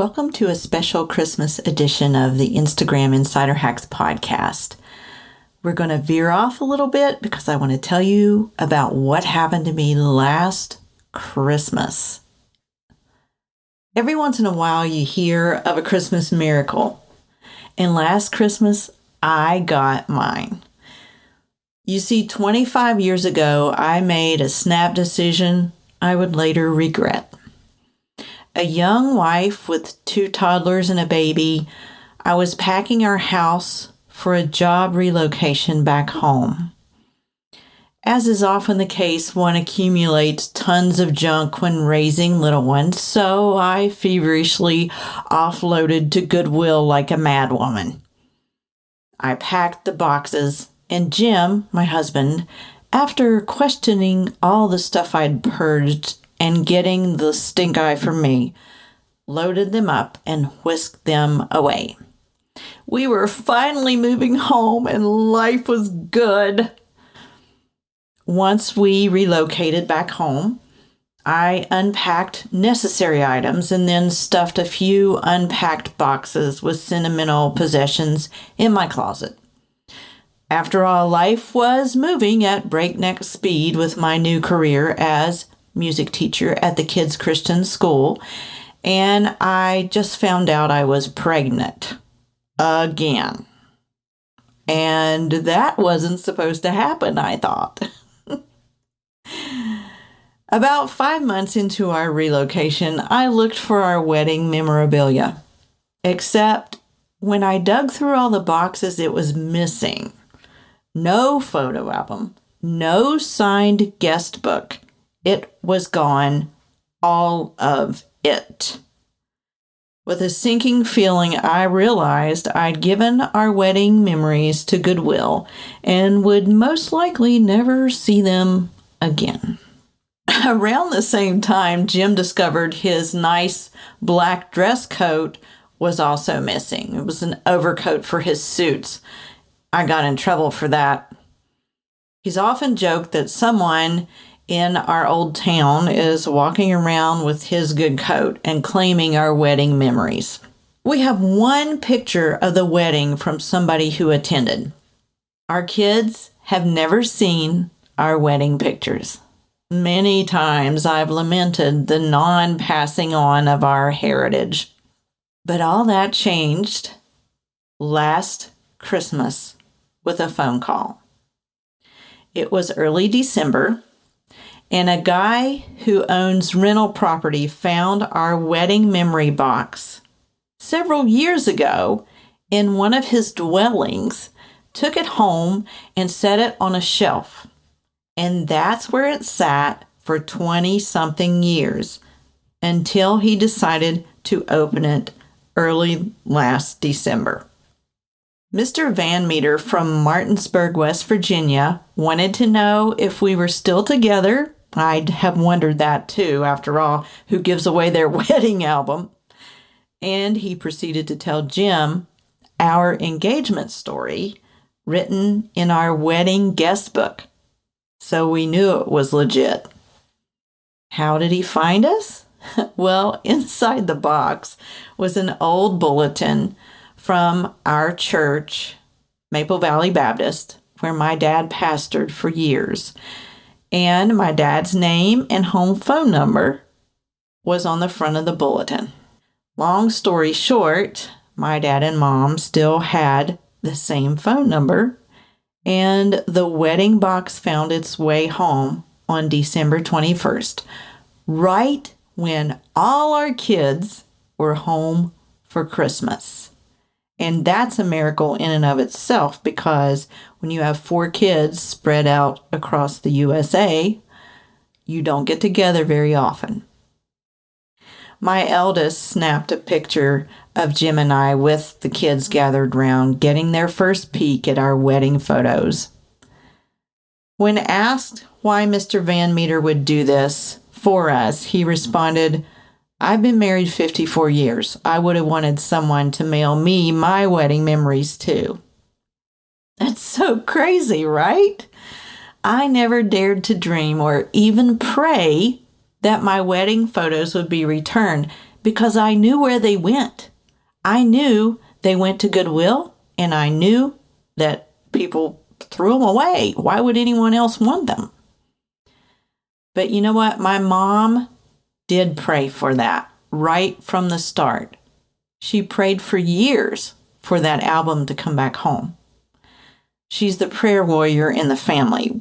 Welcome to a special Christmas edition of the Instagram Insider Hacks podcast. We're going to veer off a little bit because I want to tell you about what happened to me last Christmas. Every once in a while you hear of a Christmas miracle, and last Christmas I got mine. You see, 25 years ago I made a snap decision I would later regret. A young wife with 2 toddlers and a baby, I was packing our house for a job relocation back home. As is often the case, one accumulates tons of junk when raising little ones, so I feverishly offloaded to Goodwill like a madwoman. I packed the boxes, and Jim, my husband, after questioning all the stuff I'd purged and getting the stink eye from me, loaded them up and whisked them away. We were finally moving home and life was good. Once we relocated back home, I unpacked necessary items and then stuffed a few unpacked boxes with sentimental possessions in my closet. After all, life was moving at breakneck speed with my new career as music teacher at the kids' Christian school, and I just found out I was pregnant again. And that wasn't supposed to happen, I thought. About 5 months into our relocation, I looked for our wedding memorabilia. Except when I dug through all the boxes, it was missing. No photo album, no signed guest book. It was gone, all of it. With a sinking feeling, I realized I'd given our wedding memories to Goodwill and would most likely never see them again. Around the same time, Jim discovered his nice black dress coat was also missing. It was an overcoat for his suits. I got in trouble for that. He's often joked that someone in our old town is walking around with his good coat and claiming our wedding memories. We have one picture of the wedding from somebody who attended. Our kids have never seen our wedding pictures. Many times I've lamented the non-passing on of our heritage. But all that changed last Christmas with a phone call. It was early December, and a guy who owns rental property found our wedding memory box several years ago in one of his dwellings, took it home and set it on a shelf. And that's where it sat for 20-something years until he decided to open it early last December. Mr. Van Meter from Martinsburg, West Virginia, wanted to know if we were still together. I'd have wondered that too, after all, who gives away their wedding album? And he proceeded to tell Jim our engagement story written in our wedding guest book. So we knew it was legit. How did he find us? Well, inside the box was an old bulletin from our church, Maple Valley Baptist, where my dad pastored for years. And my dad's name and home phone number was on the front of the bulletin. Long story short, my dad and mom still had the same phone number, and the wedding box found its way home on December 21st, right when all our kids were home for Christmas. And that's a miracle in and of itself, because when you have 4 kids spread out across the USA, you don't get together very often. My eldest snapped a picture of Jim and I with the kids gathered round, getting their first peek at our wedding photos. When asked why Mr. Van Meter would do this for us, he responded, "I've been married 54 years. I would have wanted someone to mail me my wedding memories too." That's so crazy, right? I never dared to dream or even pray that my wedding photos would be returned, because I knew where they went. I knew they went to Goodwill, and I knew that people threw them away. Why would anyone else want them? But you know what? My mom did pray for that right from the start. She prayed for years for that album to come back home. She's the prayer warrior in the family.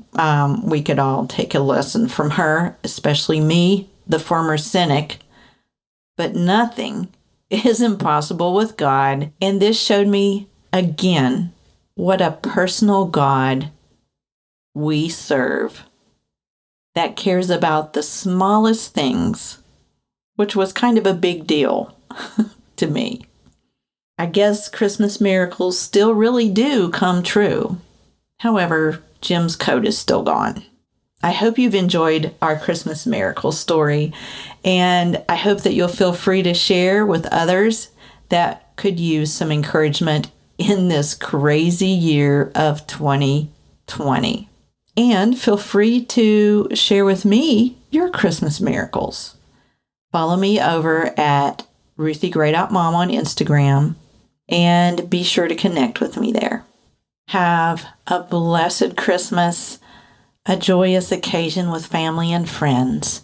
We could all take a lesson from her, especially me, the former cynic. But nothing is impossible with God. And this showed me again what a personal God we serve that cares about the smallest things, which was kind of a big deal to me. I guess Christmas miracles still really do come true. However, Jim's coat is still gone. I hope you've enjoyed our Christmas miracle story, and I hope that you'll feel free to share with others that could use some encouragement in this crazy year of 2020. And feel free to share with me your Christmas miracles. Follow me over at Ruthie Grayed Out Mom on Instagram, and be sure to connect with me there. Have a blessed Christmas, a joyous occasion with family and friends.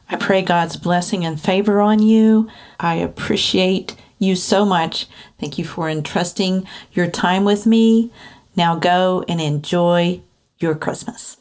I pray God's blessing and favor on you. I appreciate you so much. Thank you for entrusting your time with me. Now go and enjoy your Christmas.